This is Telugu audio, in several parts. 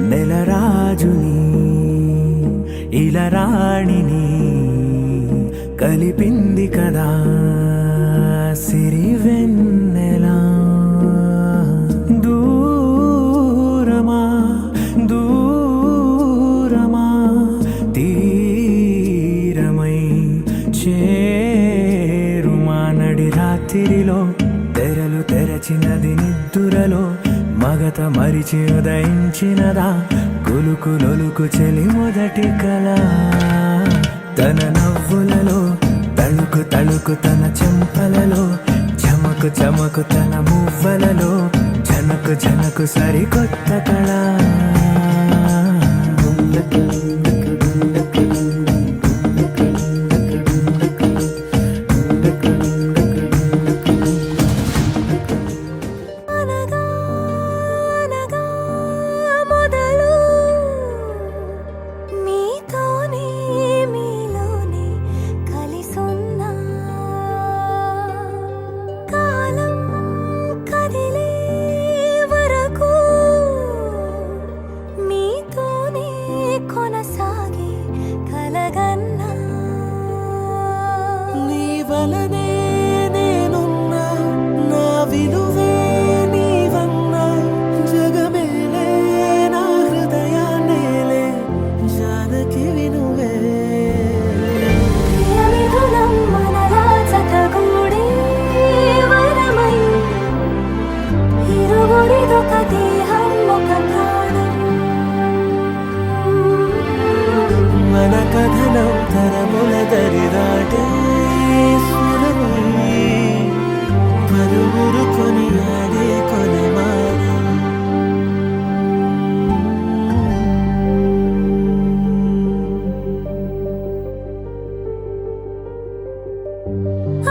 నెలరాజుని ఇలరాణిని కలిపింది కదా సిరివెన్నెలా. దూరమా దూరమా తీరమై చేరుమా నడి రాత్రిలో తెరలు తెరచినది నిద్దురలో మగత మరిచి ఉదయించినదా కులుకులొలుకు చెలి మొదటి కళ. తన నవ్వులలో తళుకు తళుకు తన చెంపలలో చమకు చమకు తన మువ్వలలో జనకు జనకు సరికొత్త కళ.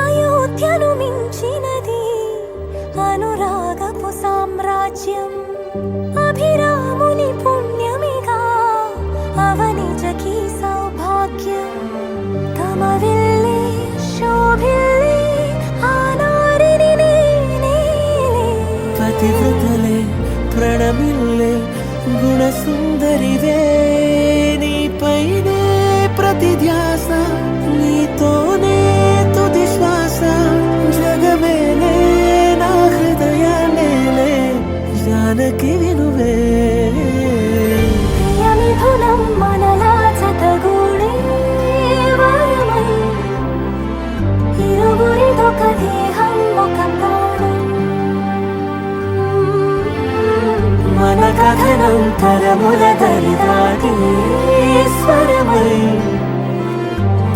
అయోధ్యను మించినది అనురాగపు సామ్రాజ్యం, అభిరాముని పుణ్యమిగా అవనిజకి సౌభాగ్యం. తమ వెళ్ళి శోభిల్లి ఆనారిని నేనే పతివ్రతలే ప్రణమిల్లే గుణసుందరివే నీపైనే ప్రతి ధ్యాస నీతోనే తుది శ్వాస. జగమేలే నా హృదయాన్నేలే జానకి వినువే. ప్రియమిథునం మనలా జతగూడే వరమై ఇరువురిదొక దేహం ఒక ప్రాణం. మన కథనం తరముల దరిదాటి స్వరమై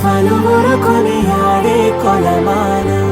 పలువురు కొనియాడే కొలమానం.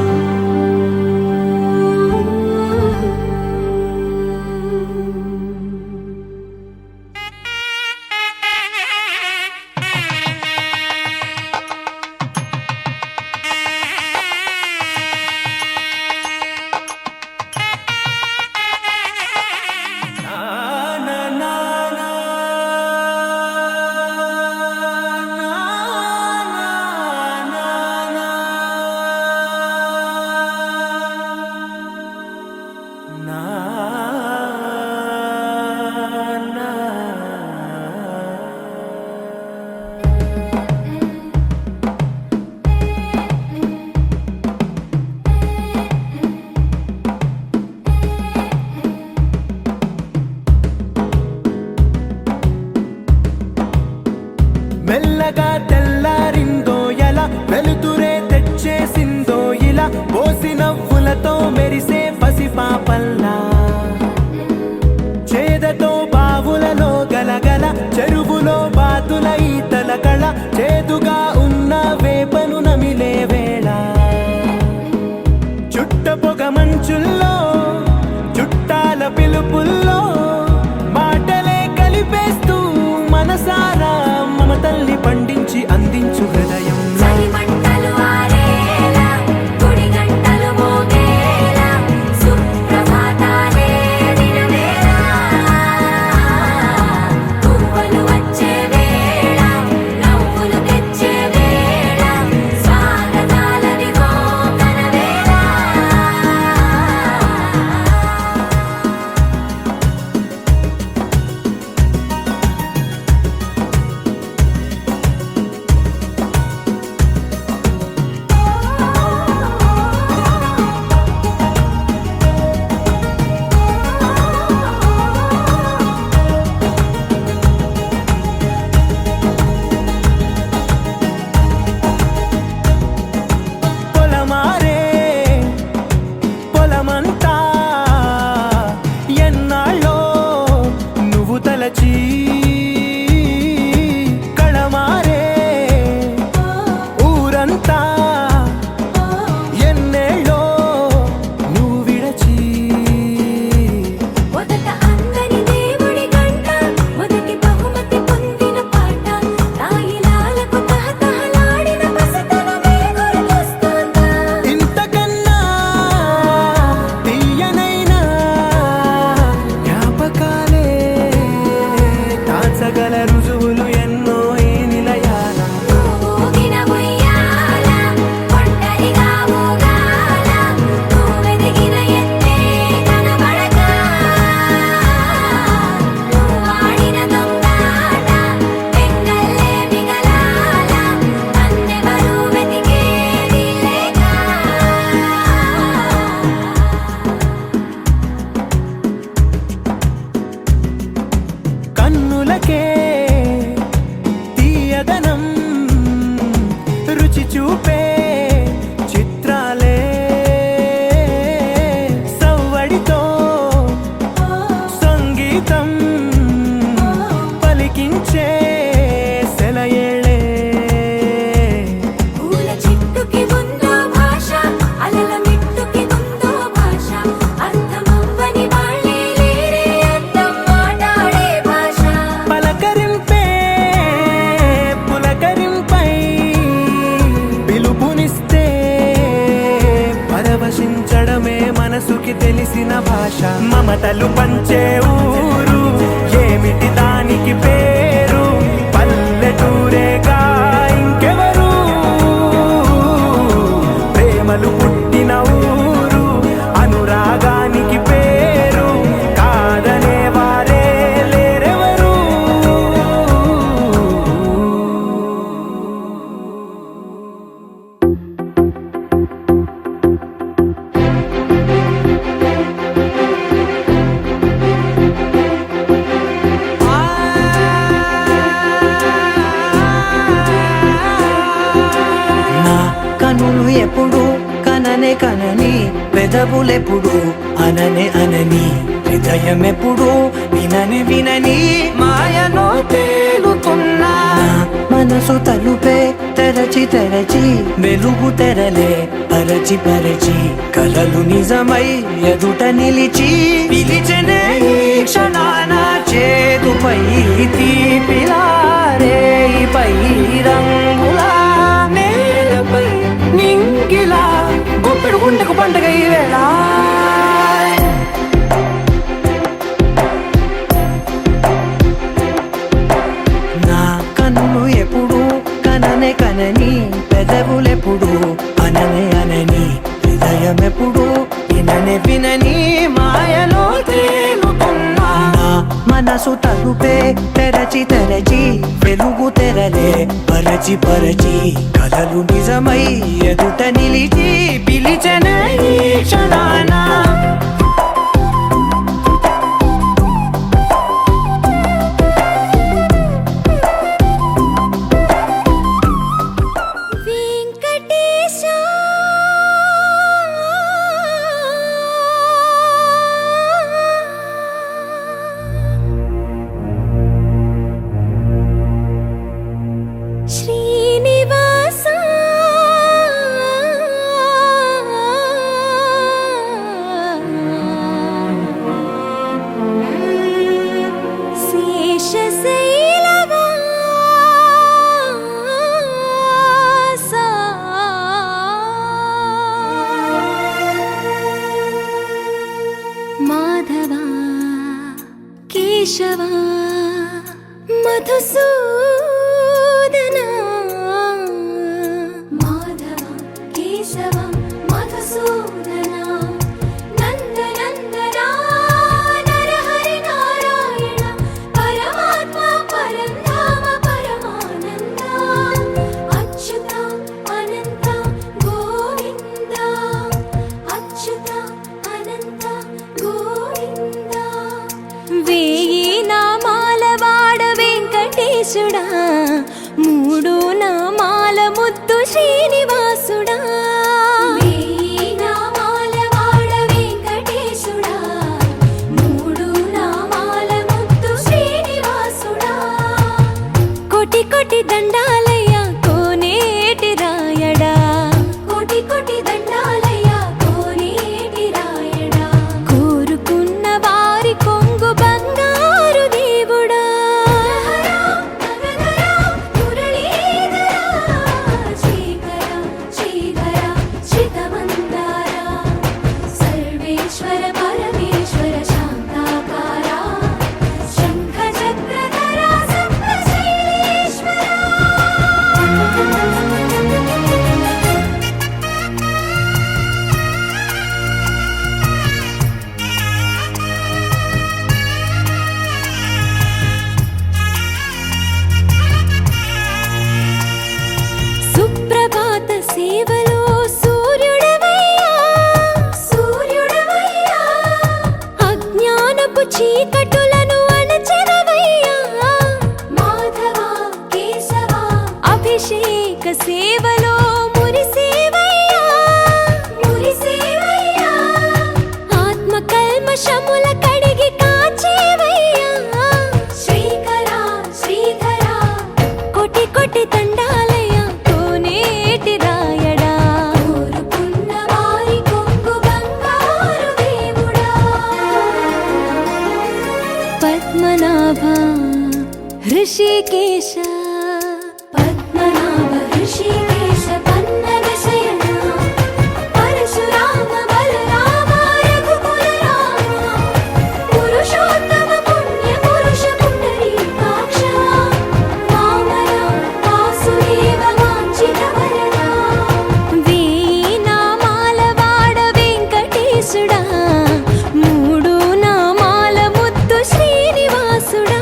మెల్లగా తెల్లారిందో ఎలా వెలుతురే తెచ్చేసిందో ఇలా పోసి నవ్వులతో మెరిసే పసిపాపల్లా చేదతో బావులలో గలగల చెరువులో బాతుల ఈతల కళ చేదుగా ఉన్న వేపను నమిలే వేళ చుట్ట పొగ మంచుల్లో చుట్టాల పిలుపుల్లో మాటలే కలిపేస్తూ మనసారా మమతల్ని పండించి అందించు హృదయం చలిమంటలు ఆరేలా గుడి గంటలు మోగేలా సుప్రభాతాలే దినవేళ పువ్వులు వచ్చే వేళ నవ్వులు తెచ్చే వేళ స్వాగతాలదిగో కనవేళ పొలమారే పొలమంతా ఎన్నాళ్ళో నువ్వు తలచి కళమారే ఊరంతా ఎన్నేళ్ళో నువ్వు విడచి మొదట అందని దేవుడి గంట మొదటి బహుమతి పొందిన పాట తాయిలాలకు తహతహలాడిన పసితనమే గుర్తొస్తుందా ఇంతకన్నా తీయనైనా జ్ఞాపకాలే దాచగల రుజువులు ఎన్నో ఈ నిలయాల ఊగిన ఉయ్యాల ఒంటరిగా ఊగాల నువ్వెదిగిన ఎత్తే కనబడక నువ్వాడిన దొంగాట పెంగల్లే మిగలాల నన్నెవరూ వెతికేది లేక కన్నులకే తీయదనం రుచి చూపే చిత్రాలే సవ్వడితో సంగీతం పలికించే సెలయేళే పూల చిట్టుకి ఉందో భాష అలల మిట్టుకి ఉందో భాష అర్థమవ్వని వాళ్ళే లేరే అర్థం మాట్లాడే భాష పలకరింపే పులకరింపై పిలుపునిస్తే పరవశించడమే మనసుకి తెలిసిన భాష మమతలు పంచే ఊరు ఏమిటి దానికి పేరు పల్లెటూరేగా ఇంకెవరు ప్రేమలు పుట్టిన ఊరు అనురాగానికి పేరు కాదనే వారే లేరెవరు నా కనులు ఎప్పుడు కననే కనని పెదవులెప్పుడు అననే అనని హృదయం ఎప్పుడు వినని వినని మాయలో తేలుతున్నా నా మనసు తలుపే తెరచి తెరచి వెలుగు తెరలే పరచి పరచి కలలు నిజమై ఎదుట నిలిచి పిలిచనే ఈ క్షణాన చేతుపై తీపిలారే పై రంగులా నేలపై నింగిలా గుప్పెడు గుండెకు పండగ ఈ వేళ నా కన్నులు ఎప్పుడు కననే కనని పెదవులెప్పుడు అననే అనని హృదయం ఎప్పుడు విననే వినని మాయలో తేలుతున్నా నా మనసు తలుపే తెరచి తెరచి వెలుగు తెరలే పరచి పరచి కలలు నిజమై ఎదుట నిలిచి పిలిచనే ఈ క్షణాన మధుసూదనా మాధవ కేశవ మధుసూదనా నందనందనా నరహరి నారాయణ పరమాత్మ పరంధామ పరమానంద అచ్యుత అనంత గోవింద అచ్యుత అనంత గోవింద వేయి నామాల వాడ వెంకటేశుడా మూడు నామాల ముద్దు శ్రీనివాసుడా వేయి నామాల వాడ వెంకటేశుడా మూడు నామాల ముద్దు శ్రీనివాసుడా కోటి కోటి దండాలయ్య కోనేటి రాయడా కోటి కోటి దండాలయ్య కోనేటి రాయడా కోరుకున్న వారి కొంగు బంగారు దేవుడా శ్రీకర శ్రీధర శ్రితమందార సర్వేశ్వర పరమేశ్వర శాంతాకార శంఖ చక్రధర సప్తశైలేశ్వర సుప్రభాత సేవలో సూర్యుడవయ్యా సూర్యుడవయ్యా అజ్ఞానపు చీకటులను అణచెదవయ్యా మాధవ కేశవ అభిషేక సేవలో మురిసేవయ్యా మురిసేవయ్యా ఆత్మ కల్మషముల కడిగి కాచేవయ్యా శ్రీకర శ్రీధర కోటి కోటి దండాలయ్య కోనేటి రాయడా కోరుకున్న వారి కొంగు బంగారు దేవుడా పద్మనాభ హృషికేశ పద్మనాభ హృషికేశ పన్నగ శయన పరశురామ బలరామ రఘుకుల రామ పురుషోత్తమ పుణ్య పురుష పుండరీకాక్ష వామన వాసుదేవ వాంఛిత వరదా వేయి నామాల వాడ వెంకటేశుడా మూడు నామాల ముద్దు శ్రీనివాసుడా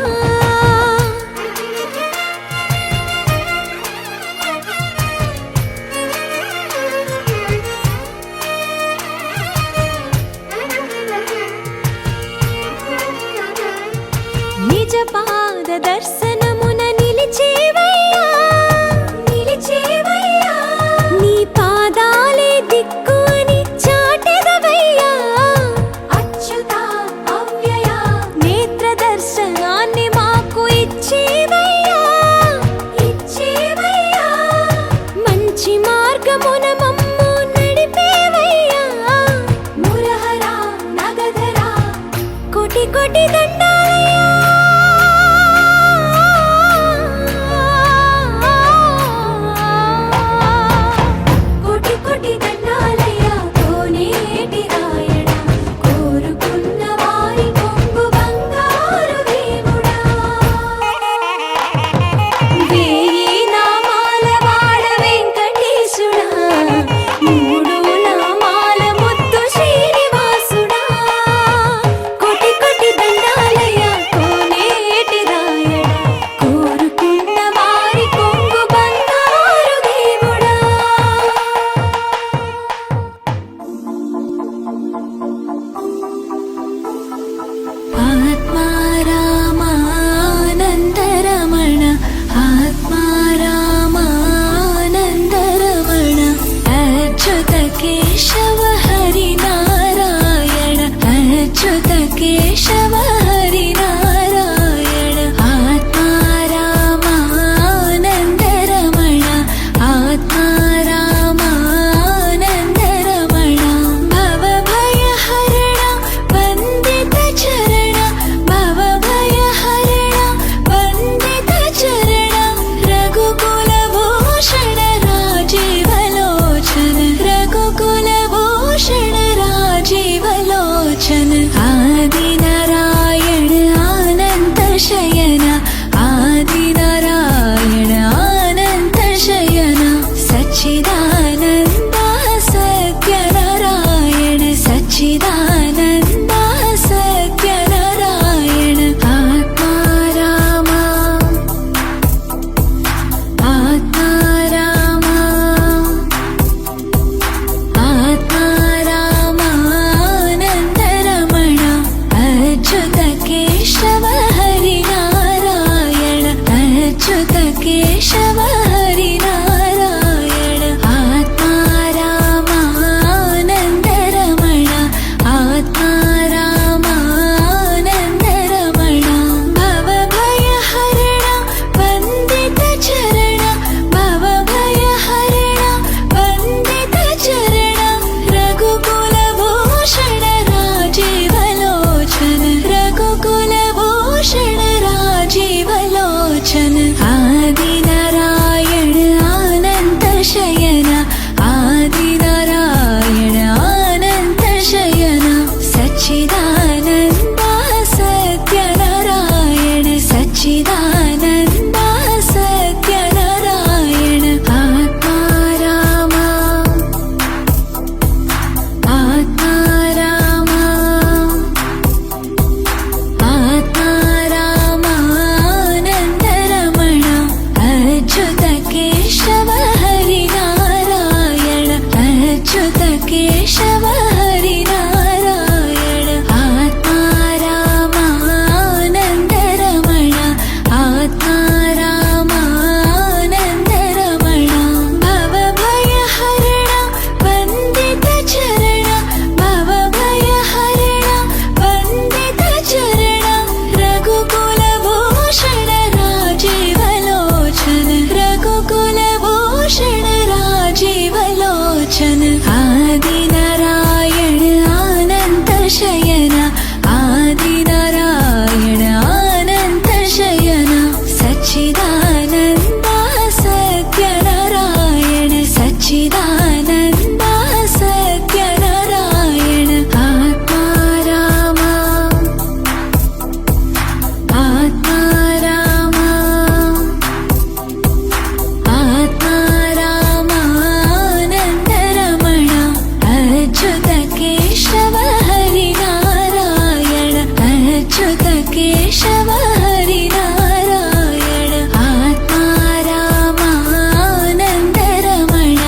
నిజ పాద దర్శనమున నిలిచేవయ్యా నిలిచేవయ్యా నీ పాదాలే దిక్కు అని చాటెదవయ్యా అచ్యుత అవ్యయ నేత్ర దర్శనాన్ని మాకు ఇచ్చేవయ్యా ఇచ్చేవయ్యా మంచి మార్గమున మమ్ము నడిపేవయ్యా మురహర నగధర కోటి కోటి దండాలయ్యా కోటి కోటి దండాలయ్య కోనేటి రాయడా కోరుకున్న వారి కొంగు బంగారు దేవుడా వేయి నామాల వాడ వెంకటేశుడా మూడు నామాల ముద్దు శ్రీనివాసుడా కోటి కోటి దండాలయ్య కోనేటి రాయడా కోరుకున్న వారి కొంగు బంగారు దేవుడా ఆత్మారామానందరమణ ఆత్మారామానందరమణ అచ్యుత కేశవ హరి నారాయణ అచ్యుత కేశవ హరి నారాయణ ఆత్మారామానందరమణ ఆత్మారామానందరమణ భవభయహరణ వందిత చరణ భవభయహరణ వందిత చరణ రఘు केशव हरि नारायण आत्मा रामानन्द रमण आत्मा रामानन्द रमण भवभयहरण वन्दित चरण भवभयहरण वन्दित चरण रघुकुलभूषण राजीवलोचन रघुकुलभूषण राजीवलोचन आदिनारायण अनन्त शयन आदिनारायण अनन्त शयन सच्चिदानन्द सत्यनारायण सच्चिदानन्द सत्यनारायण आत्मा रामा आत्मा रामा आत्मा रामानन्द रमण अच्युत केशव हरि नारायण अच्युत केशव हरि नारायण आत्मा रामानन्द रमण आत्मा रामानन्द रमण भवभयहरण वन्दित चरण भवभयहरण वन्दित चरण रघुकुलभूषण राजीवलोचन रघुकुलभूषण राजीवलोचन आदिनारायण अनन्त शयन आदिनारायण अनन्त शयन सच्चिदानन्द सत्यनारायण सच्चिदानन्द सत्यनारायण आत्मा रामा आत्मा रामा आत्मा रामानन्द रमण अच्युत केशव हरि नारायण अच्युत केशव हरि नारायण आत्मा रामानन्द रमण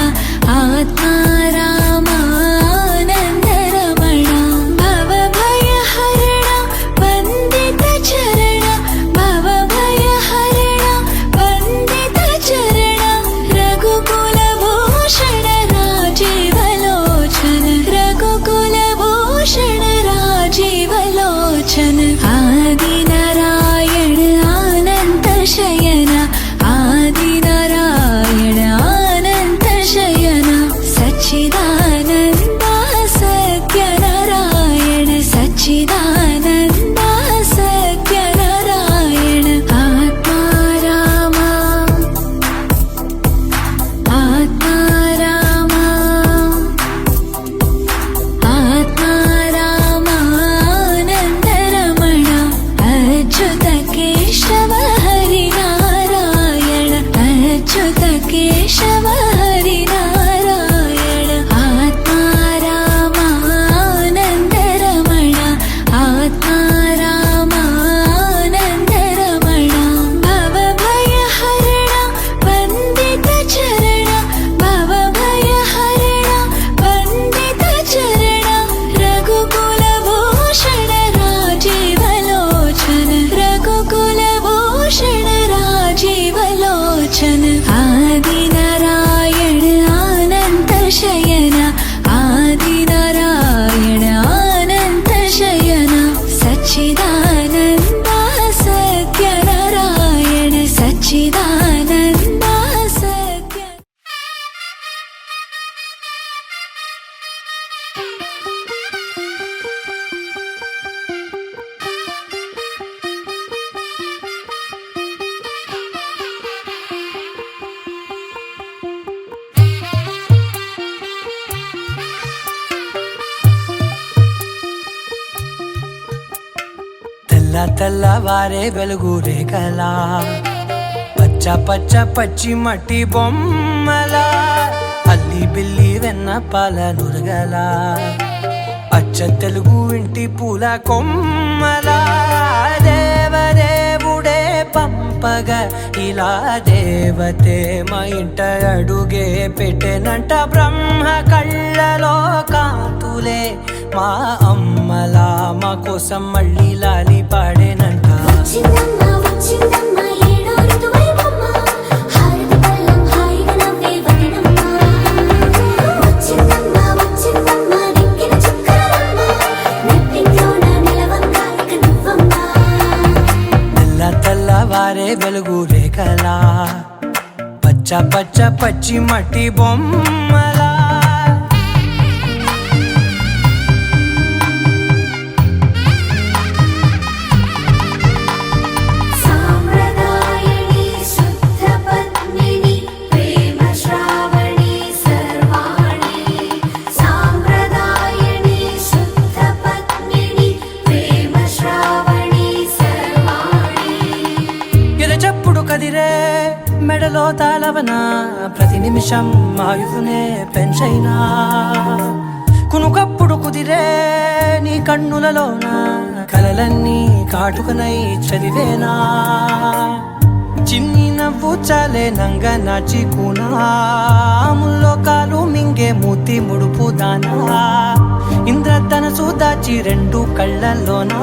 आत्मा रामानन्द रमण भवभयहरण वन्दित चरण भवभयहरण वन्दित चरण रघुकुलभूषण राजीवलोचन रघुकुलभूषण राजीवलोचन आदिनारायण अनन्त शयन आदिनारायण अनन्त शयन सच्चिदानन्द सत्यनारायण सच्चिदानन्द सत्यनारायण आत्मा रामा आत्मा रामा आत्मा रामानन्द रमण अच्युत केशव हरि नारायण अच्युत केशव हरि नारायण आत्मा रामानन्द रमण आत्मा रामानन्द रमण भवभयहरण वन्दित चरण भवभयहरण वन्दित चरण रघुकुलभूषण राजीवलोचन रघुकुलभूषण राजीवलोचन आदिनारायण अनन्त शयन आदिनारायण अनन्त शयन सच्चिदानन्द सत्यनारायण सच्चिदानन्द सत्य తెల్లవారే వెలుగు రేఖలా పచ్చ పచ్చ పచ్చి మట్టి బొమ్మల అల్లి బిల్లి వెన్న పాల నురగల అచ్చ తెలుగు ఇంటి పూల కొమ్మల దేవదేవుడే పంపగా ఇలా దేవతే మా ఇంట అడుగే పెట్టెనంట బ్రహ్మ కళ్ళలో కాంతులే మా అమ్మలా మా కోసం మళ్ళీ లాలి పాడేనంట వచ్చిందమ్మ వచ్చిందమ్మ ఏడో ఋతువైవమ్మ పచ్చ పచ్చ పచ్చి మట్టి బొమ్మలా సాంప్రదాయని శుద్ధ పద్మిని ప్రేమ శ్రావణి సర్వాణి సాంప్రదాయని శుద్ధ పద్మిని ప్రేమ శ్రావణి సర్వాణి ఎరచప్పుడు కదిరే మెడలో తాళవన ప్రతి నిమిషం ఆయుధునే పెంచైనా కునుకప్పుడు కుదిరే నీ కన్నులలోన కలలన్నీ కాటుకనై చదివేనా చిన్ని నవ్వు చాలే నంగ నాచి కూనాముల్లో కాలు మింగే మూతి ముడుపు దానా ఇంద్రధనసు దాచి రెండు కళ్ళల్లోనా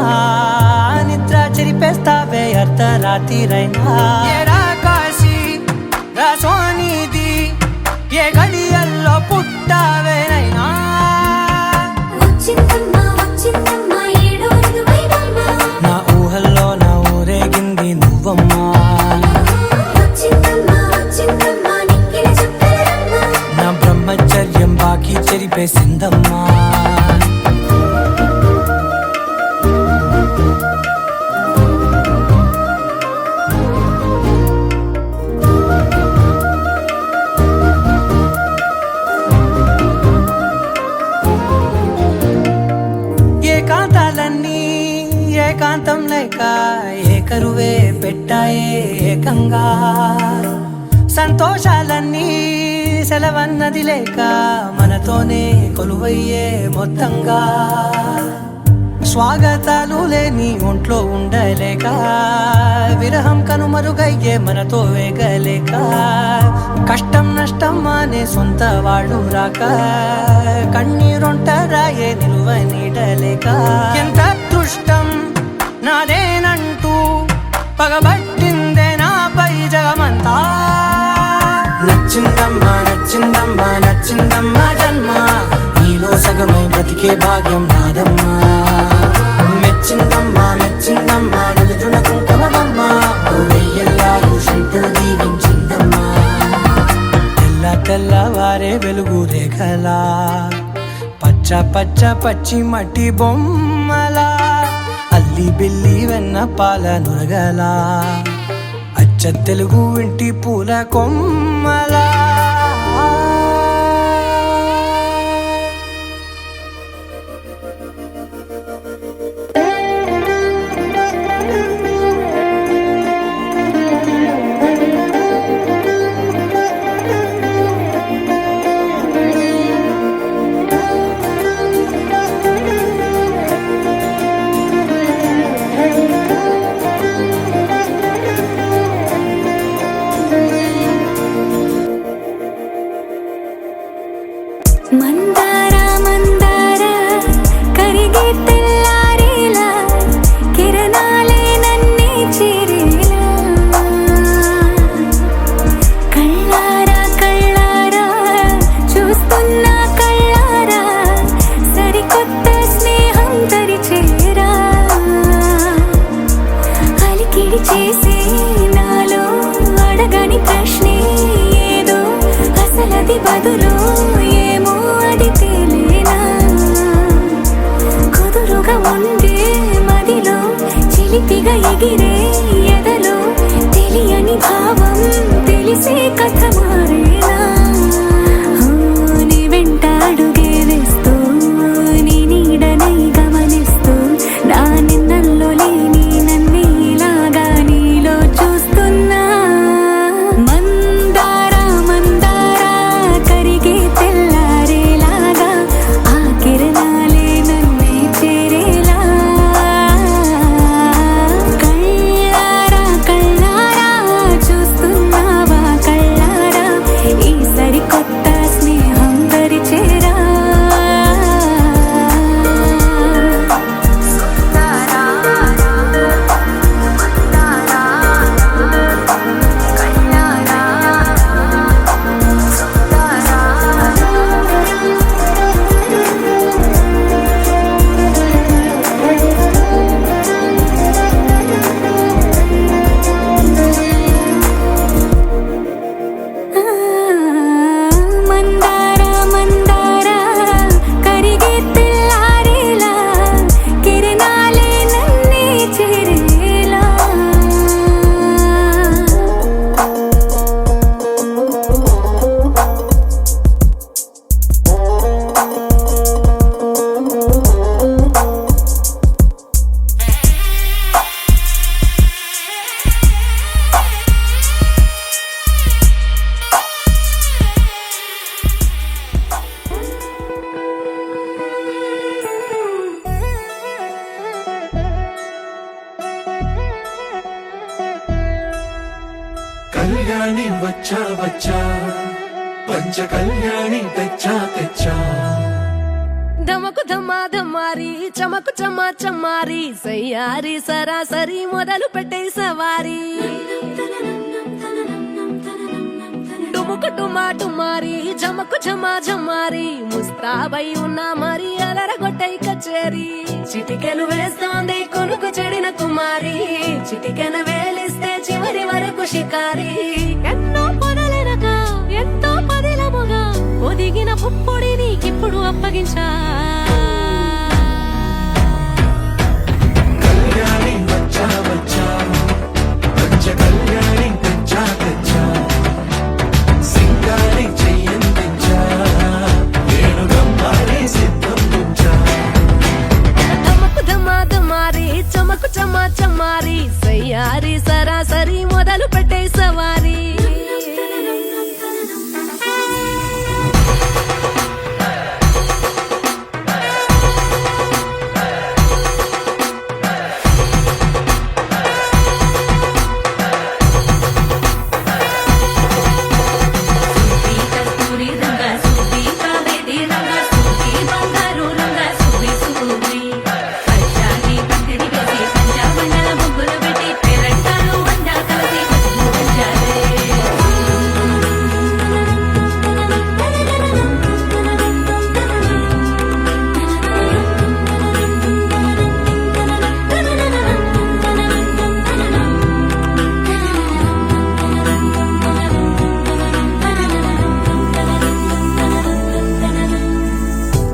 నిద్ర చెరిపేస్తావే అర్ధరాత్రిరైనా సోనిది ఏ గడియల్లో పుట్టావేనైనా నా ఊహల్లో నా ఊరేగింది నువ్వమ్మా నా బ్రహ్మచర్యం బాకీ చెరిపేసిందమ్మా ఏకాంతాలన్నీ ఏకాంతం లేక ఏకరువే పెట్టాయే ఏకంగా సంతోషాలన్నీ సెలవన్నది లేక మనతోనే కొలువయ్యే మొత్తంగా స్వాగతాలు లేని ఒంట్లో ఉండలేక విరహం కనుమరుగయ్యే మనతో వేగలేక కష్టం నష్టం అనే సొంత వాళ్ళు రాక కన్నీరొంటరాయే నిలువ నీడలేక ఎంత అదృష్టం నాదేనంటూ పగబట్టిందే నాపై జగమంతా నచ్చిందమ్మా నచ్చిందమ్మా నచ్చిందమ్మా జన్మ నీలో సగమై బ్రతికే భాగ్యం నాదమ్మా మెచ్చిందమ్మా మెచ్చిందమ్మా నిలుచున్న కుంకుమమ్మా వెయ్యల్లారు శంకరు దీవించిందమ్మా తెల్ల తెల్లవారే వెలుగు రేఖలా పచ్చ పచ్చ పచ్చి మట్టి బొమ్మలా అల్లి బిల్లి వెన్న పాల నురగలా అచ్చ తెలుగు ఇంటి పూల కొమ్మలా మందార మందార కరిగే తెల్లారేలా కిరణాలే నన్నే చేరేలా కళ్ళారా కళ్ళారా చూస్తున్నా కళ్ళారా సరికొత్త స్నేహం తరిచేరా అలికిడి చేసే నాలో అడగని ప్రశ్నే ఏదో అసలది బదులు ఏమో అది తేలేనా కుదురుగా ఉండే మదిలో చిలిపిగా ఎగిరే ఎదలో తెలియని భావం తెలిసే కథ మారేనా నీ వెంట అడుగే వేస్తూ నీ నీడనై గమనిస్తూ నా నిన్నల్లో లేని నన్నే ఇలాగా నీలో చూస్తున్నా మందార మందార కరిగే తెల్లారేలాగా ఆ కిరణాలే నన్నే చేరేలా కళ్ళారా వచ్చా వచ్చా పంచ కళ్యాణి తెచ్చా తెచ్చా ధమకు ధమా ధమారి చమకు చమా చమారి సయ్యారి సరాసరి మొదలు పెట్టే సవారి డుముకు టుమా టుమారి జమకు జమా జమారి ముస్తాబై ఉన్నా మరి అలరగొట్టై కచేరి చిటికెను వేస్తోంది కొనుకు చెడిన కుమారి చిటికెను వేలిస్తే చివరి వరకు షికారి ఎన్నో పొదలెనక ఎంతో పదిలముగా ఒదిగిన పుప్పొడి నీకిప్పుడు అప్పగించా కళ్యాణి వచ్చా వచ్చా పంచ కళ్యాణి తెచ్చా తెచ్చా సింగారి చెయ్యందించా నేను గమ్మారి సిద్ధం దించా ధమకు ధమా ధమారి చమకు చమా చమారి సయ్యారి సరాసరి మొదలు పెట్టే సవారి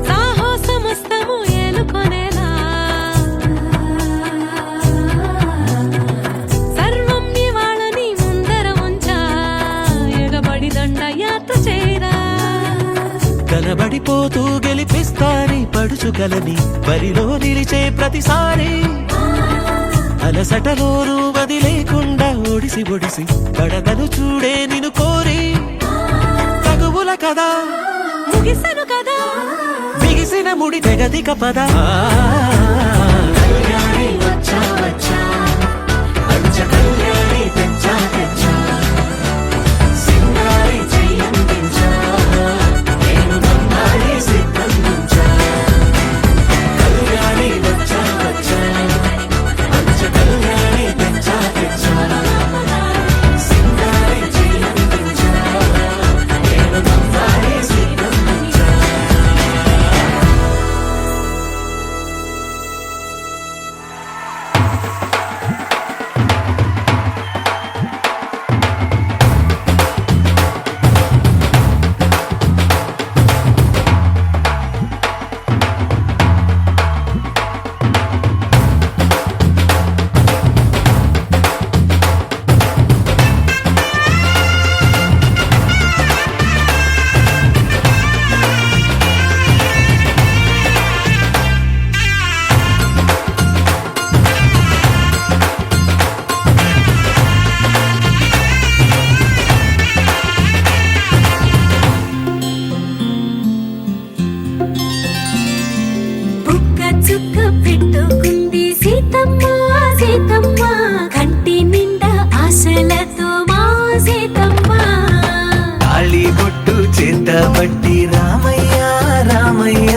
సాహసమస్తము ఏలుకొనేలా సర్వం ఇవాళని ముందర ఉంచా ఎగబడి దండయాత్ర చేయరా కనబడిపోతూ గెలిపిస్తాని పడుచుకలని బరిలో నిలిచే ప్రతిసారి అలసటలోనూ వదిలేకుండా ఒడిసి ఒడిసి పడతను చూడే నిన్ను కోరి తగువుల కదా ముగిసెను కదా బిగిసిన ముడి తెగదిక పద కళ్యాణి వచ్చా వచ్చా పంచ కళ్యాణి తెచ్చా తెచ్చా సింగారి చెయ్యందించా నేను గమ్మారి సిద్ధం దించా కళ్యాణి వచ్చా వచ్చా పంచ కళ్యాణి తెచ్చా తెచ్చా సింగారి చెయ్యందించా నేను గమ్మారి సిద్ధం దించా బుక్క చుక్క పెట్టుకుంది సీతమ్మ సీతమ్మ కంటి నిండా ఆశలతో మా సీతమ్మ తాళి బొట్టు చేత పట్టి రామయ్య రామయ్య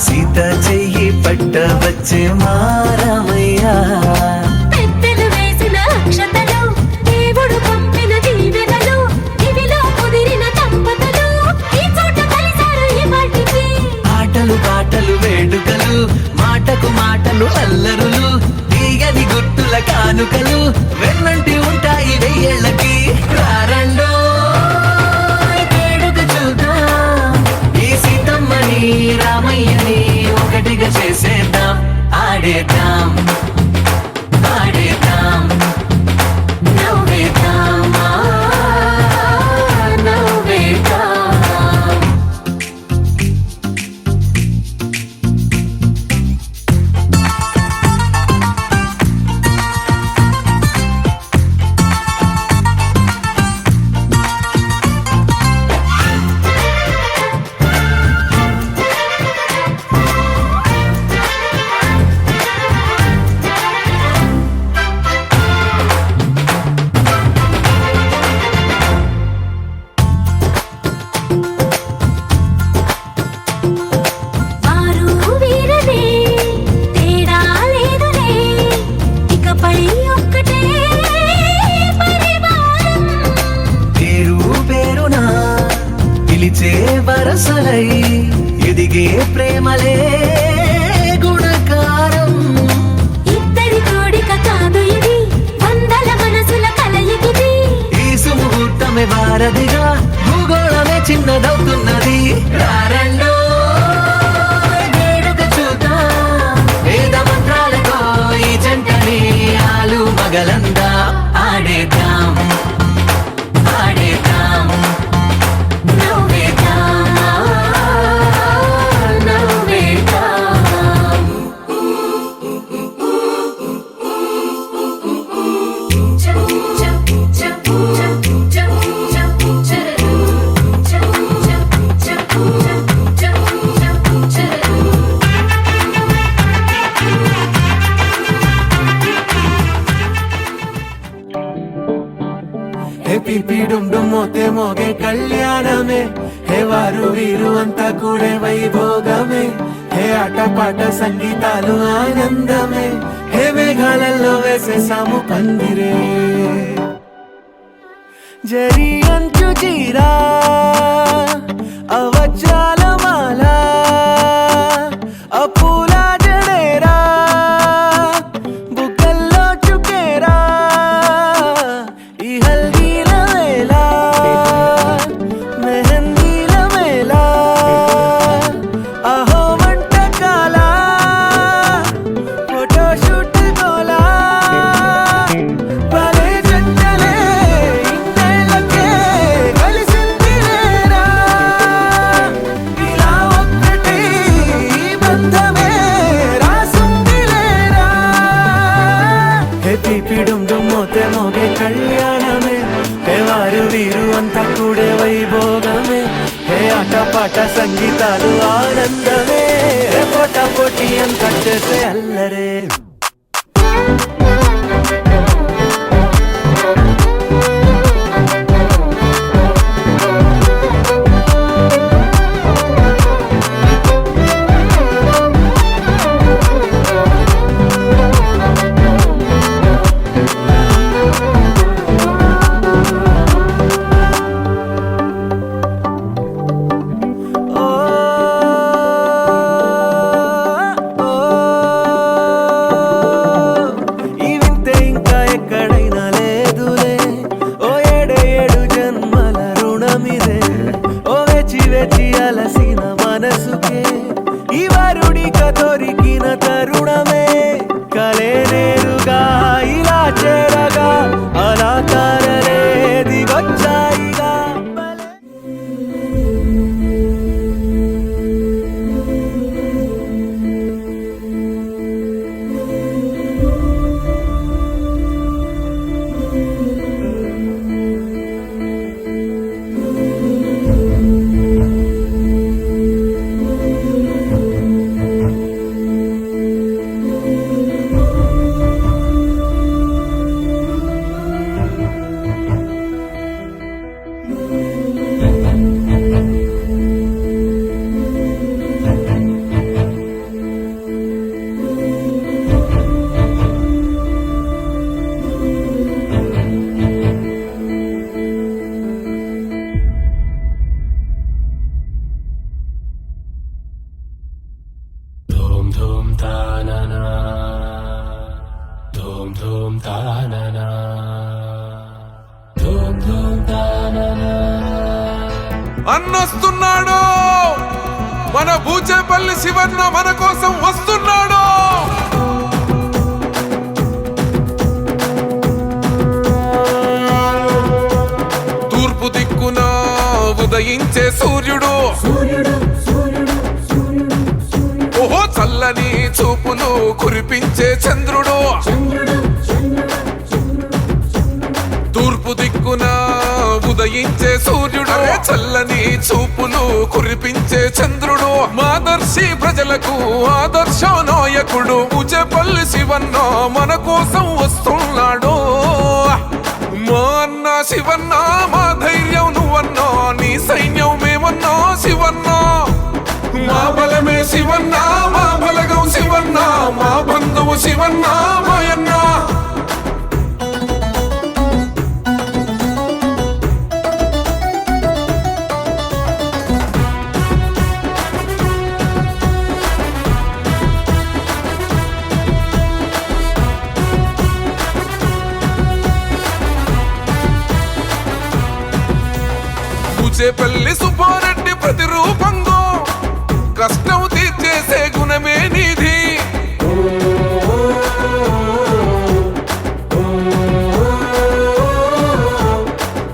సీత చెయ్యి పట్ట వచ్చే మా రామయ్య పెద్దలు వేసిన అక్షతలు దేవుడు పంపిన దీవెనలు ఇవిలో కుదిరిన దంపతులు ఈ చోట కలిసారు ఈ వాటికి ఆటలు పాటలు వేడుకలు మాటకు మాటలు అల్లరులు తీయని గుర్తుల కానుకలు వెన్నంటి ఉంటాయి వెయ్యేళ్ళకి రారండో వేడుక చూద్దాం ఈ సీతమ్మని రామయ్యని ఒకటిగా చేసేద్దాం ఆడేద్దాం ఆడేద్దాం నవ్వేద్దాం నవ్వేద్దాం పిలిచే వరసలై ఎదిగే ప్రేమలే గుణకారం. ఇద్దరి కోడిక కాదు ఇది, వందల మనసుల కలయికిది. ఈ సుముహూర్తమే వారధిగా భూగోళమే చిన్నదవుతున్నది. రారండో వేడుక చూద్దాం, వేద మంత్రాలతో ఈ జంటని ఆలు మగలందా ఆడేద్దాం ఆడేద్దాం నవ్వేద్దాం, నవ్వేద్దాం. హే పిపి డుమ్ డుమ్ మోతే మోగే కళ్యాణమే, హే వారు వీరు అంతా కూడే వైభోగమే, హే ఆటపాట సంగీతాలు ఆనందమే, హే మేఘాలలో వేసేసాము పందిరే. జరి అంచు చీరా అవజ్రాల మాల అపూల జడేరా బుగ్గల్లో చుకేరా ఈ హల్దీల వేళ మెహందీల వేళ అహో వంటకాల ఫోటోషూట్ గోలా భలే జంటలే ఇన్నేళ్ళకే కలిసింది లేరా ఇలా ఒక్కటి ఈ బంధమే రాసుంది లేరా. హే పిపి డుమ్ డుమ్ మోతే మోగే కళ్యాణమే, హే వారు వీరు అంతా కూడే వైభోగమే, హే ఆటపాట సంగీతాలు ఆనందమే, హే పోటా పోటీ అంతా చేసే అల్లరే. ఓ ఓ ఈ వింతే ఇంకా ఎక్కడైనా లేదులే, ఓ ఏడు జన్మల రుణమిదే, ఓ వేచి వేచి అలసిన మనసుకే ఈ వరుడిక దొరికిన తరుణమే, కలే నేరుగా ఇలా చేరగా అలా కారలే దిగొచ్చాయిగా. ధూమ్ ధూమ్ తాననా ధూమ్ ధూమ్ తాననా ధూమ్ ధూమ్ తాననా. అన్నొస్తున్నాడు, మన బూచేపల్లి శివన్న మన కోసం వస్తున్నాడు. తూర్పు దిక్కున ఉదయించే సూర్యుడు, ఓహో చల్లని చూపులు కురిపించే చంద్రుడు. తూర్పు దిక్కున ఉదయించే సూర్యుడు, చల్లని చూపులు కురిపించే చంద్రుడు, మాదర్శి ప్రజలకు ఆదర్శ నాయకుడు. బూచేపల్లి శివన్న మన కోసం వస్తున్నాడు. మా అన్న శివన్న, మా ధైర్యం నువ్వన్నా, నీ సైన్యం మేమన్నా శివన్న. మా బలమే శివన్న, మా బలగం శివన్న, మా బంధువు శివన్న మాయన్న. బుచేపల్లి సుబ్బారెడ్డి ప్రతిరూపంగో కష్టం తీర్చేసే గుణమే నీది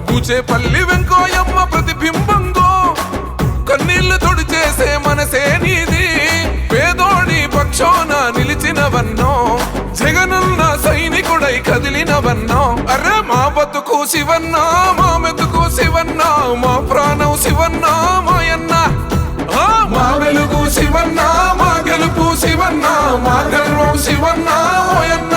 బుచేపల్లి వెంకోయమ్మ ప్రతిబింబంగో కన్నీళ్లు తుడిచేసే మనసే నీది పేదోడి పక్షాన నిలిచినవన్నో జగనన్న సైనికుడై కదిలినవన్నో అరే మా బతుకు శివన్న మా మెతుకు శివన్న మా ప్రాణం శివన్న మాయన్న మా వెలుగు శివన్న మా గెలుపు శివన్న మా గర్వం శివన్న మాయన్న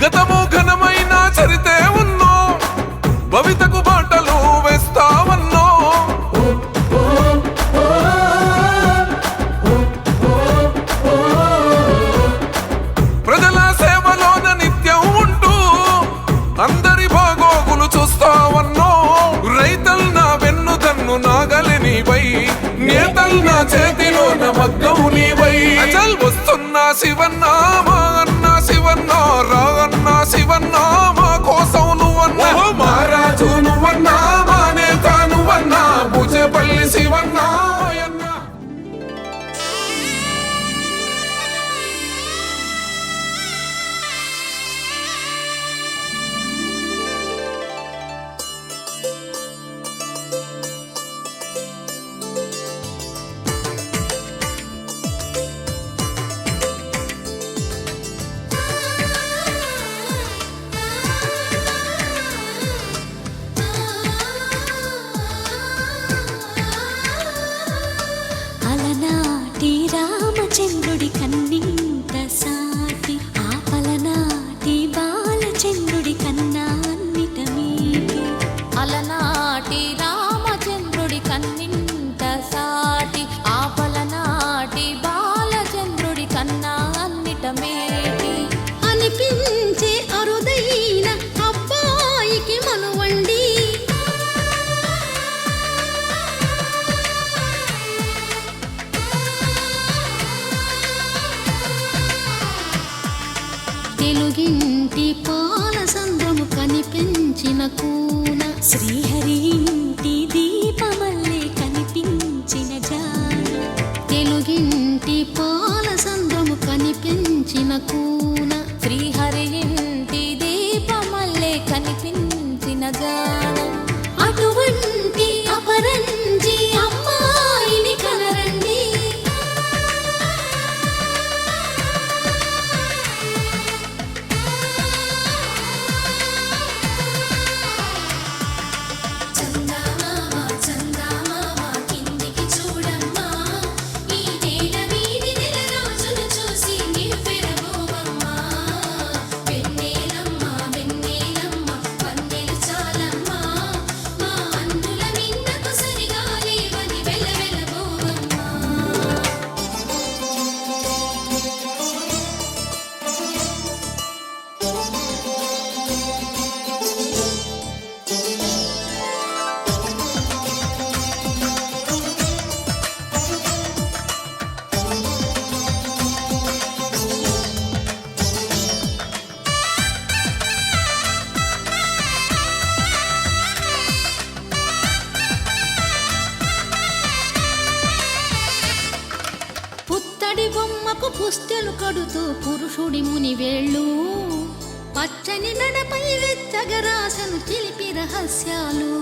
గతము ఘనమైన చరితే ఉన్నో భవితకు బాటలు వేస్తావన్నో ప్రజల సేవలోన నిత్యం ఉంటూ అందరి బాగోగులు చూస్తావన్నో రైతల్న వెన్నుదన్ను నాగలి నీవై నేతల్న చేతిలోన మగ్గం నీవై అచల్ వస్తున్నా శివన్న మా అన్న శివన్న రాగన్న శివన్న మా కోసం నువ్వన్నా మా రాజు నువ్వన్నా మా నేత నువ్వన్నా బుచేపల్లి శివన్న మాయన్న అలనాటి రామచంద్రుడి కన్నింత సాటి ఆపలనాటి బాలచంద్రుడి కన్నా అన్నిట మీటి అలనాటి రామచంద్రుడి కన్నింత సాటి ఆపలనాటి బాలచంద్రుడి కన్నా అన్నిట మేటి అనిపించే అరుదైన అబ్బాయికి మనువండి తెలుగింటి పాల సంద్రము కనిపించిన కూన శ్రీహరి ఇంటి దీపమల్లే కనిపించిన జాన తెలుగింటి పాల సంద్రము కనిపించిన కూన శ్రీహరి ఇంటి దీపమల్లే కనిపించిన గానం అటువంటి అపరంజి అమ్మాయిని కనరండి చందమామ చందమామ కిందికి చూడమ్మా ఈ నేల వీధి నెల రోజులు చూసి నివ్వెరబోవమ్మా వెన్నెలమ్మ వెన్నెలమ్మ వన్నెలు చాలమ్మా మా అందుల మిన్నకు సరిగా లేవని వెలవెలబోవమ్మా పుత్తడి బొమ్మకు పుస్తెలు కడుతూ పురుషుడి ముని వేళ్ళు పచ్చని నడపై వెచ్చగరాసను చిలిపి రహస్యాలు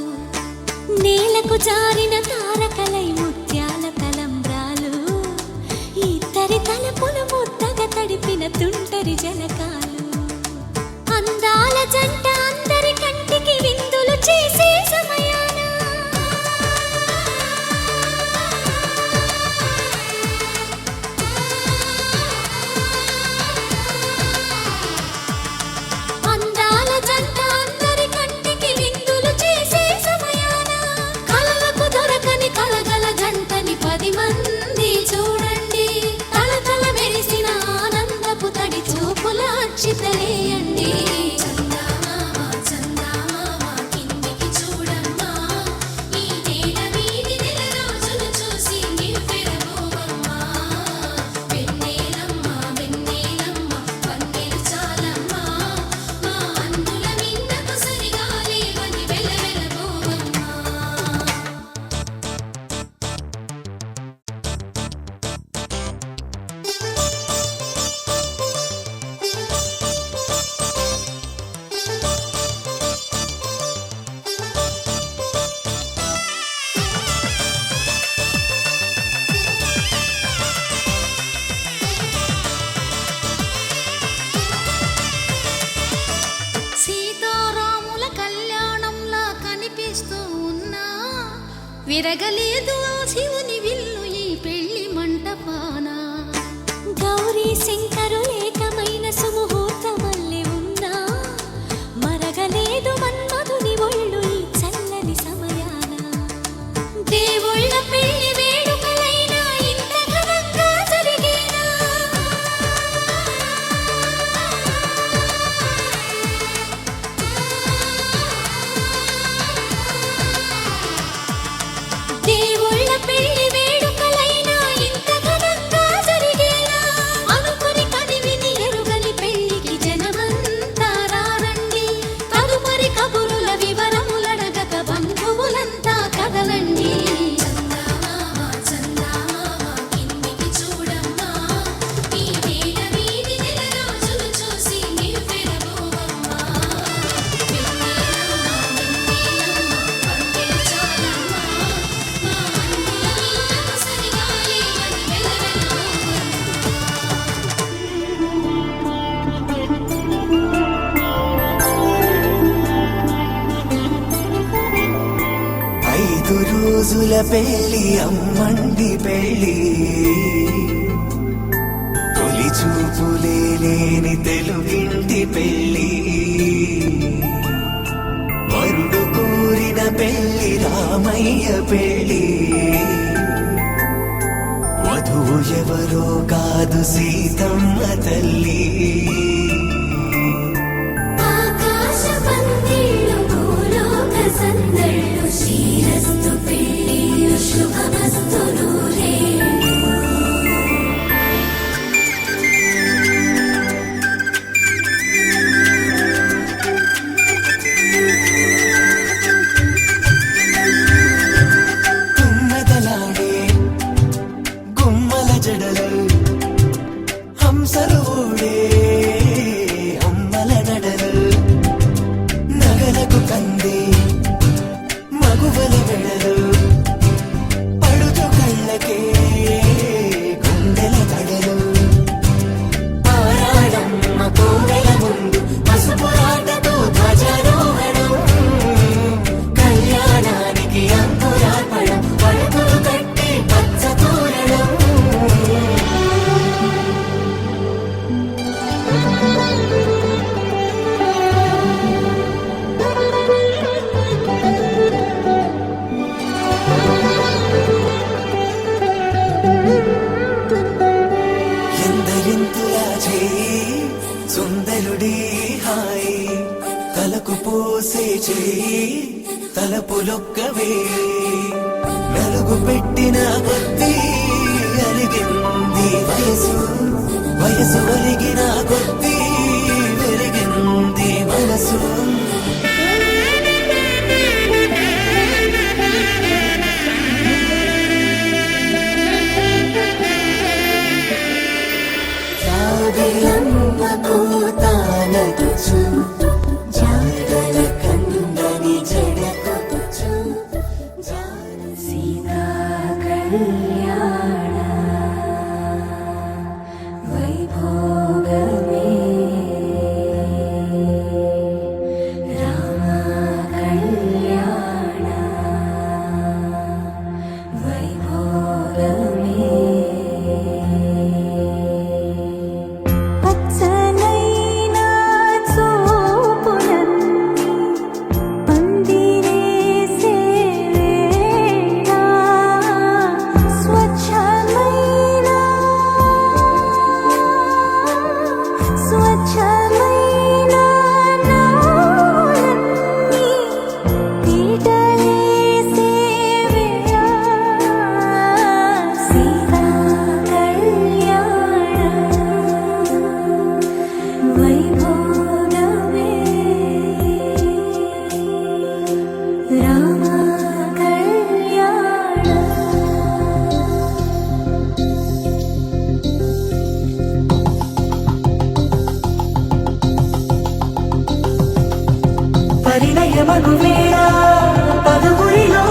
నేలకు జారిన తారకలై ముత్యాల తలంబ్రాలు ఇద్దరి తలపులు ముద్దగా తడిపిన తుంటరి జలకాలు అందాల జంట అందరి కంటికి విందులు చేసే సమయాన అందాల జంట అందరి కంటికి విందులు చేసే సమయాన కలలకు దొరకని కలగల జంటని 10 మంది చూడండి తలతల మెరిసిన ఆనందపు తడి చూపుల అచ్చి ముచ్చటలేయండి. చందమామ చందమామ కిందికి చూడమ్మా, ఈ నేల మీది నెల రోజులు చూసి నివ్వెరపోవమ్మా. వెన్నెలమ్మ వెన్నెలమ్మ వన్నెలు చాలమ్మా, మా అందుల మిన్నకు సరిగా లేవని వెలవెలబోవమ్మా. సీతారాముల కళ్యాణంలా కనిపిస్తూ ఉన్నా, విరగలేదు ఆ శివుని విల్లు ఈ పెళ్లి మంటపాన. గౌరీ శంకరు ఏకమైన సుముహూర్తమల్లె ఉన్నా, మరగలేదు మన్మధుని ఒళ్ళు ఈ చల్లని సమయాన. దేవుళ్ళ పెళ్లి వేడుకలైనా ఇంత ఘనంగా జరిగేనా? దేవుళ్ళ పెళ్లి వేడుకలైనా ఇంత ఘనంగా జరిగేనా? అనుకుని కనివిని ఎరుగని పెళ్లికి జనమంతా రారండి. తదుపరి కబురుల వివరములడగక బంధువులంతా కదలండి. చందమామ చందమామ కిందికి చూడమ్మా, ఈ నేల మీది నెల రోజులు చూసి నివ్వెరపోవమ్మా. వెన్నెలమ్మ వెన్నెలమ్మ వన్నెలు చాలమ్మా, మా అందుల మిన్నకు సరిగా లేవని వెలవెలబోవమ్మా. 5 రోజుల పెళ్లి అమ్మండి పెళ్లి, తొలి చూపులే లేని తెలుగింటి పెళ్లి. వరుడు కోరిన పెళ్లి రామయ్య పెళ్లి, వధువు ఎవరో కాదు సీతమ్మ తల్లి. ఆకాశ పందిళ్ళు భూలోక సందళ్ళు, శ్రీరస్తు పెళ్ళిళ్ళు శుభమస్తు నూరేళ్ళు. గుమ్మదలాడే గుమ్మల జడలు, హంసలు ఊడే అమ్మల నడలు, నగలకు కంది మగువల వెడలు, పడుచు కళ్ళకే గుండెల కడలు. పారాడమ్మ కోవెల ముందు పసుపు రాటతో ధ్వజారోహణం, కళ్యాణానికి అంకురార్పణం, పడుతులు కట్టి పచ్చ తోరణం. ఎందరింతులా చేయి సుందరుడి హాయి, తలకు పోసే చేయి తలపులొక్కవే. నలుగు పెట్టిన కొద్దీ అలిగింది వయసు, వయసు ఒలిగిన కొద్దీ వెలిగింది మనసు. జాబిలమ్మ కూతానటుచు, జాగల కందని జడకొచ్చు. సీతా కళ్యాణ వైభోగమే పరిణయమను వేళ పలువురిలో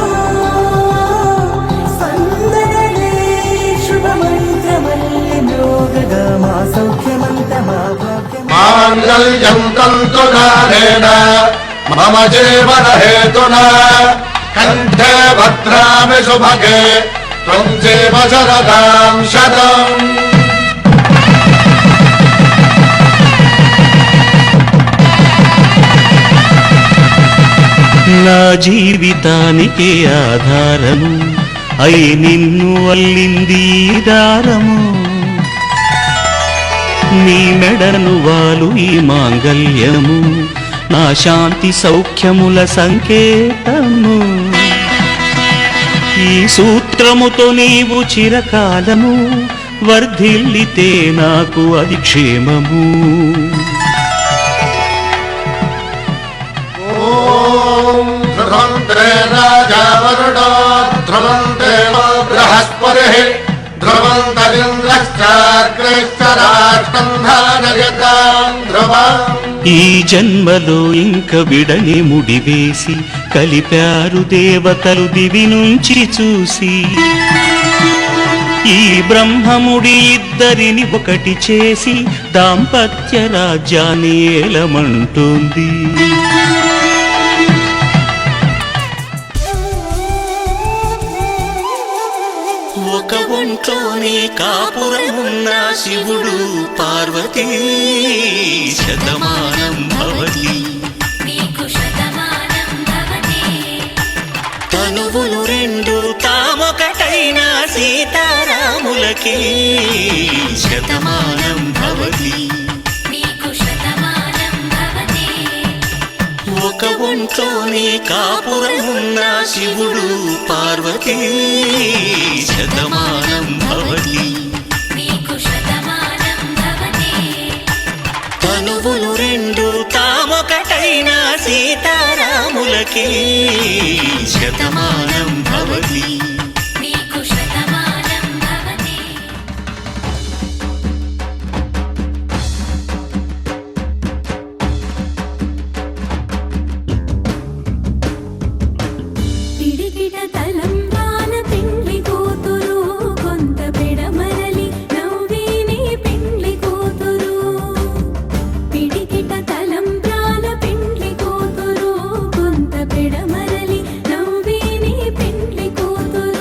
స్పందనలే శుభమంత్రమల్లి మ్రోగగా మా సౌఖ్యమంత మా భాగ్యమ మాంగళ్యం తంతుకారేణ మమ జీవన హేతునా కంఠే భద్రామి శుభగే త్వం జీవ శరదాం శతం. నా జీవితానికి ఆధారము అయి నిన్ను అల్లింది ఈ దారము నీ మెడను వాలు ఈ మాంగళ్యము నా శాంతి సౌఖ్యముల సంకేతము ఈ సూత్రముతో నీవు చిరకాలము వర్ధిల్లితే నాకు అది క్షేమము. ధ్రువంతే రాజా వరుడో ధ్రువంతే బృహస్పతిః ధ్రువంతరింద్రశ్చాగ్రేశ్చ రాష్ట్రం ధారయతాం ధ్రువం. ఈ జన్మలో ఇంక విడని ముడివేసి కలిపారు దేవతలు దివి నుంచి చూసి ఈ బ్రహ్మముడి ఇద్దరిని ఒకటి చేసి దాంపత్య రాజ్యాన్ని ఏలమంటుంది. ఒక ఒంట్లోనే కాపురమున్న శివుడు పార్వతీ శతమానం భవతి నీకు శతమానం భవతి తనువులు రెండు తామొకటైన సీతారాములకి శతమానం భవతి నీకు శతమానం భవతి ఒక ఒంట్లోనే కాపురమున్న శివుడు పార్వతీ శతమానం భవతి నీకు శతమానం భవతి తనువులు రెండు తామొకటైన సీతారాములకి శతమానం భవతి నీకు శతమానం భవతి పిడికిట తలంబ్రాల పెండ్లి కూతురు కొంత పెడమరలి నవ్విని పెండ్లి కూతురు పిడికిట తలంబ్రాల పెండ్లి కూతురు కొంత పెడమరలి నవ్విని పెండ్లి కూతురు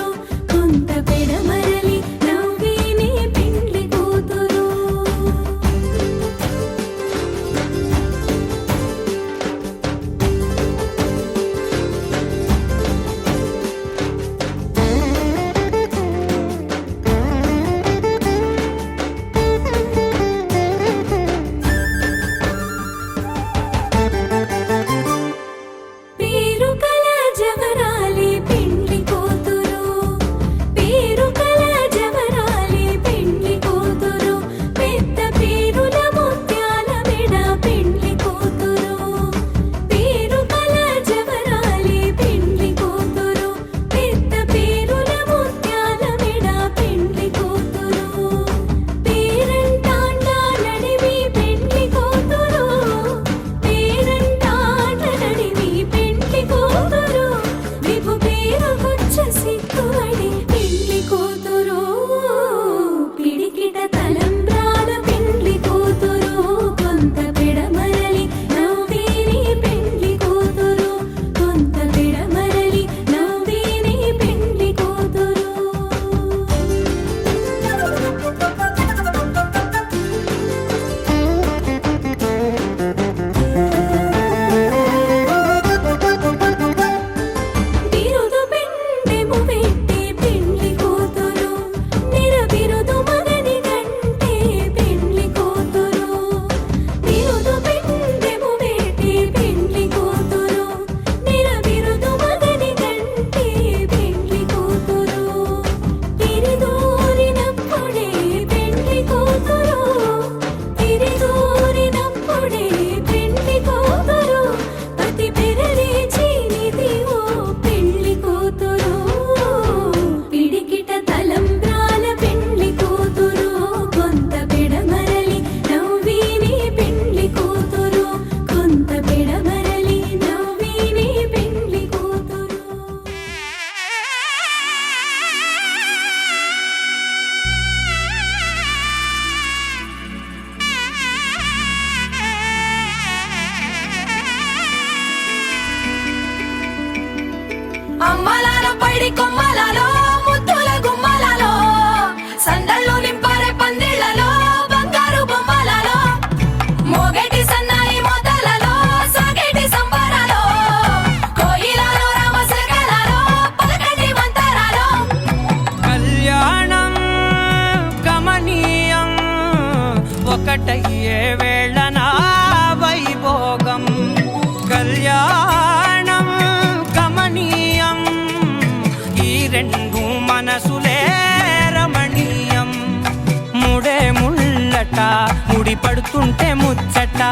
ఉట్టి పడుతుంటే ముచ్చట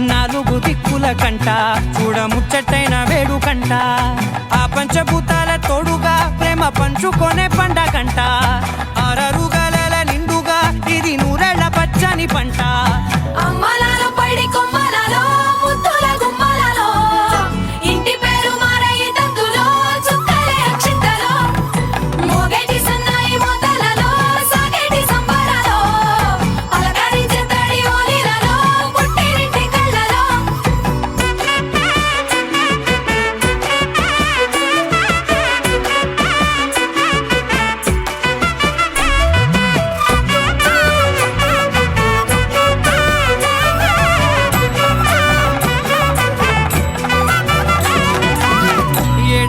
నాలుగు దిక్కుల కంట చూడ ముచ్చటైన వేడుకంట ఆ పంచభూతాల తోడుగా ప్రేమ పంచుకొనే పండగంట ఆరరుగల నిండుగా ఇది నూరెళ్ళ పచ్చని పంట అమ్మలాలో పడి కొమ్మలలో ముద్దుల గుమ్మలలో ఇంటి పేరు మారయి తందులో చుక్కలే అక్షింతలో మోగేటి సన్నాయి మోతలలో సాగేటి సంబరాలో పలకరించే తడి ఓలిలలో పుట్టినింటి కళ్ళలో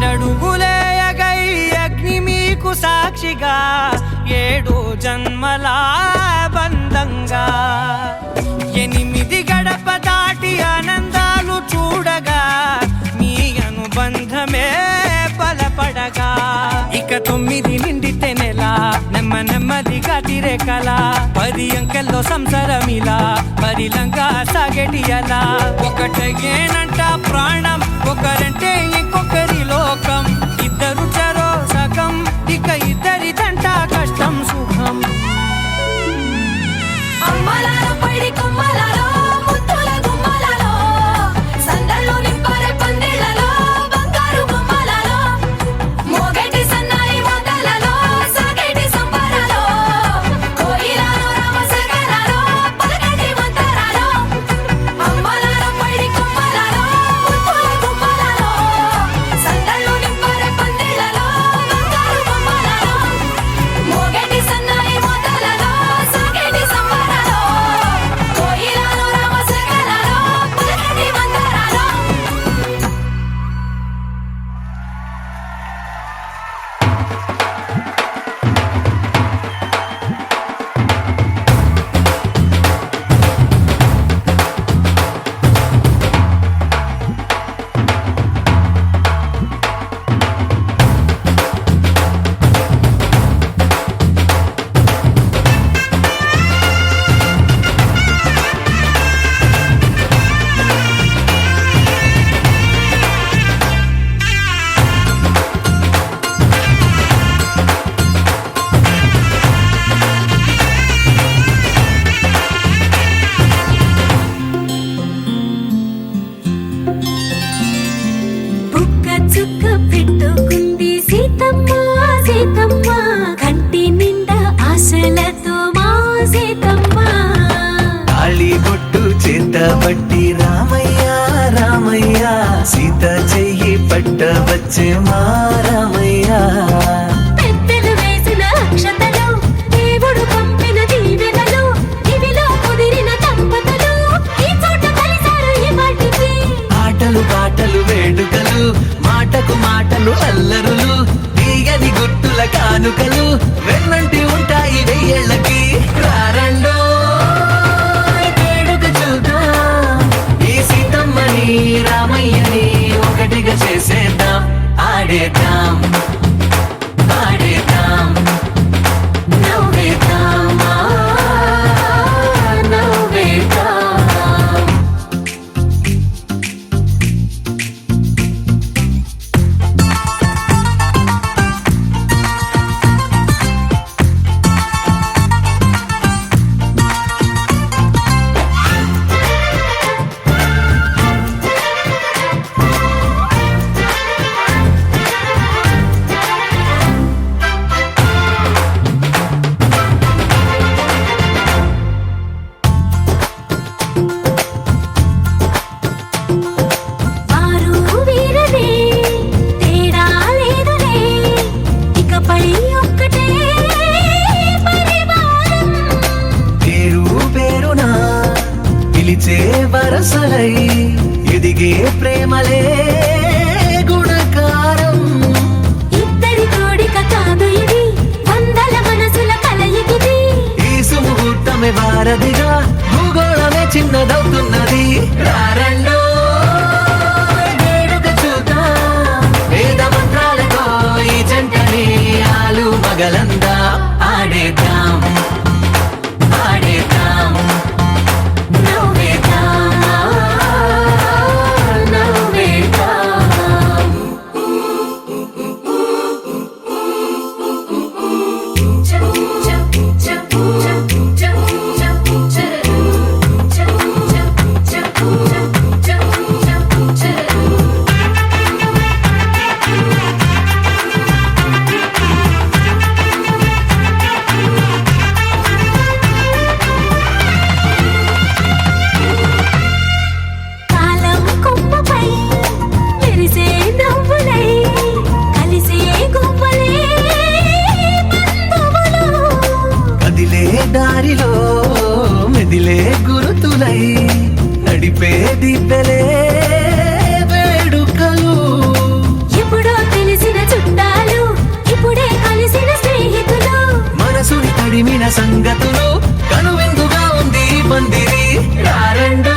ఏడడుగులేయగై అగ్ని మీకు సాక్షిగా 7 జన్మల బంధంగా 8 గడప దాటి ఆనందాలు చూడగా మీ అనుబంధమే బలపడగా ఇక 9 నిండితే నెల నెమ్మదిగా తిరేకల 10 అంకెల్లో సంసారమిలా పరిలంగా సాగేటి అలా ఒకటేనంట ప్రాణం ఒకరంటే ఇంకొకరి లోకం ఇద్దరు చరో సగం ఇక ఇద్దరిదంట కష్టం సుఖం అమ్మలాలో పడి కొమ్మలలో ముద్దుల గుమ్మలలో సందళ్ళు నింపరే పందిళ్ళలో బంగారు గుమ్మలలో మోగేటి సన్నాయి మోతలలో సాగేటి సంబరాలో కోయిలలో రామసగరాలో పలకటి మంతరాలో అమ్మలాలో పడి కొమ్మలలో ముద్దుల గుమ్మలలో సందళ్ళు నింపరే పందిళ్ళలో బంగారు గుమ్మలలో మోగేటి సన్నాయి మోతలలో సాగేటి సంబరాలో కోయిలలో రామసగరాలో పలకటి మంతరాలో బుక్క చుక్క పెట్టుకుంది సీతమ్మ సీతమ్మ కంటి నిండా ఆశలతో మా సీతమ్మ తాళి బొట్టు చేత పట్టి రామయ్య రామయ్య సీత చెయ్యి పట్ట వచ్చే మా రామయ్య పెద్దలు వేసిన అక్షతలు దేవుడు పంపిన దీవెనలు ఇవిలో కుదిరిన దంపతులు ఈ చోట కలిసారు ఈ వాటికి ఆటలు పాటలు వేడుకలు మాటకు మాటలు అల్లరులు తీయని గుర్తుల కానుకలు వెన్నంటి ఉంటాయి 1000 ఏళ్ళకి రారండో వేడుక చూద్దాం ఈ సీతమ్మని రామయ్యని ఒకటిగా చేసేద్దాం ఆడేద్దాం పాడేద్దాం నవ్వేద్దాం నవ్వేద్దాం వారు వీరనే తేడా లేదులే ఇకపై ఒక్కటే పరివారం పేరు పేరునా పిలిచే వరసలై ఎదిగే ప్రేమలే గుణకారం ఇద్దరి కోడిక కాదు ఇది వందల మనసుల కలయికిది ఈ సుముహూర్తమే వారధిగా భూగోళమే చిన్నదవుతున్నది రారండో వేడుక చూద్దాం వేద మంత్రాలతో ఈ జంటని ఆలు మగలందా ఆడేద్దాం ఆడేద్దాం ఇవెలే వేడుకలు. ఎప్పుడో తెలిసిన చుట్టాలు ఇప్పుడే కలిసిన స్నేహితులు. మనసుని తడిమిన సంగతులు కనువిందుగా ఉంది ఈ పందిరి. రారండో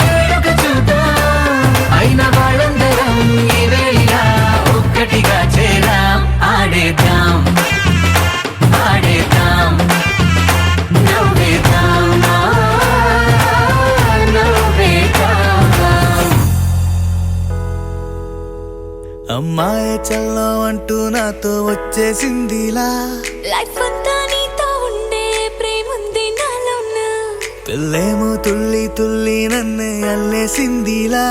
వేడుక చూద్దాం, అయిన వాళ్ళందరం ఈ వేళ ఒక్కటిగా చేరాం. ఆడేద్దాం ఆడేద్దాం నవ్వేద్దాం నవ్వేద్దాం. అమ్మాయి చల్లో అంటూ నాతో వచ్చేసిందిలా. లైఫ్ అంతా నీతో ఉండే ప్రేముంది నాలోన. పిల్లేమో తుల్లి తుల్లి నన్నే అల్లేసిందిలా.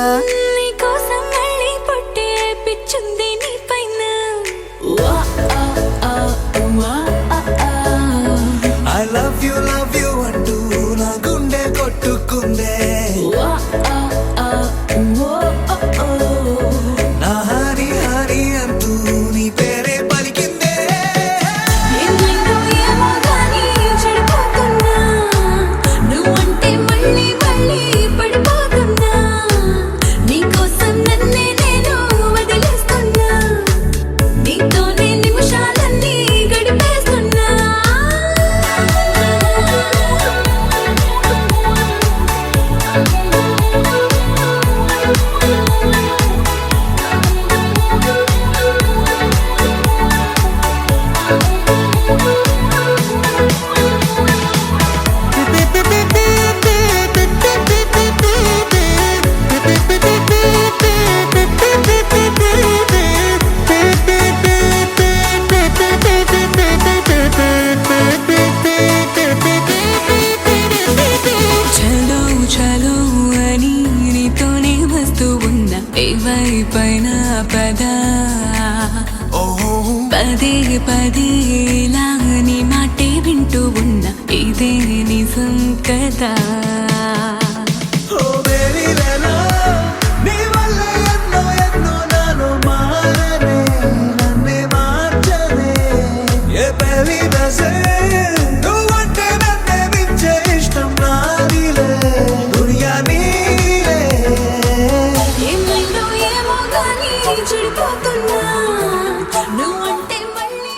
నీ కోసం మళ్ళీ పుట్టే పిచ్చుంది నీ పైన. ఐ లవ్ యు అంటూ నా గుండె కొట్టుకుందే. నా హరి హరి అంటూ నీ పేరే పలికిందే. ఏమైందో ఏమో గానీ చెడిపోతున్నా. నువ్వంటే మళ్ళీ మళ్ళీ పడిపోతున్నా. నీకోసం నన్నే నేను వదిలేస్తున్నా. నీతోనే నిమిషాలన్నీ గడిపేస్తున్నా. చలో చలో అని నీతోనే వస్తూ ఉన్నా. ఏ వైపైన పదా పదే పదే ఇలా నీ మాటే వింటూ ఉన్నా. ఇదే నిజం కదా. ఓ బేబీ లేలో నీ వల్ల ఎన్నో ఎన్నో నాలో మారనే. నన్నే మార్చనే ఏ బేబీ బసే. నువ్వంటే నన్నే మించే ఇష్టం నాదిలే. దునియా నీలే. ఏమైందో ఏమో గానీ చెడిపోతున్నా. నువ్వంటే మళ్ళీ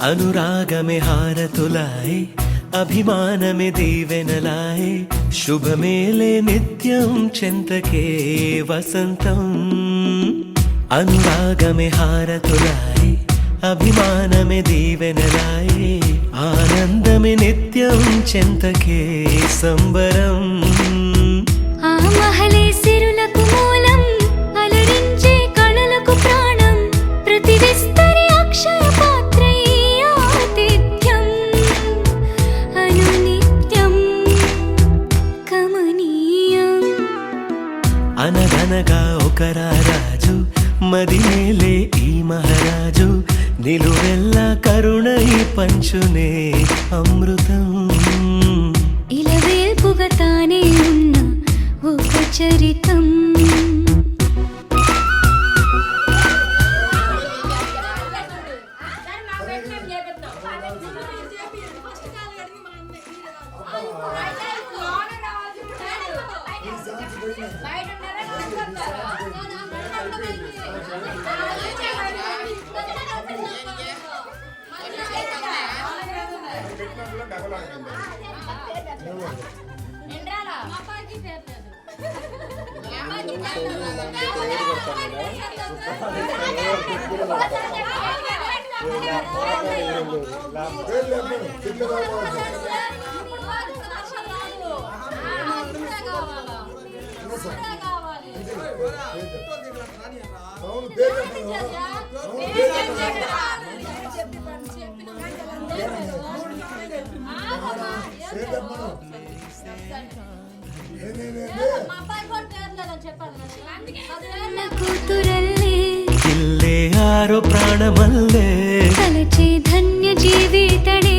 అనురాగమే హారతులాయే, అభిమానమే దీవెనలాయే. శుభమేలే నిత్యం చెంతకే వసంతం. అనురాగమే హారతులాయే, అభిమానమే దీవెనలాయే. ఆనందమే నిత్యం చెంతకే సంబరం. ఆ మహలే సిరులకు మూలం. అలరించే కళలకు ప్రాణం. ప్రతి విస్తరి అక్షయ పాత్రై ఆతిథ్యం. అనునిత్యం కమనీయం. అనగనగా ఒక రాజు, మదినేలే ఈ మహారాజు. నిలువెల్లా కరుణై పంచునే అమృతం. ఇలవేల్పుగా తానే ఉన్న ఒక చరితం. కావాలి ಕೂತುರಲ್ಲೇ ಇಲ್ಲೇ ಯಾರೋ ಪ್ರಾಣ ಮಲ್ಲೆ ಕಲಚೆ ಧನ್ಯ ಜೀವಿತಡೆ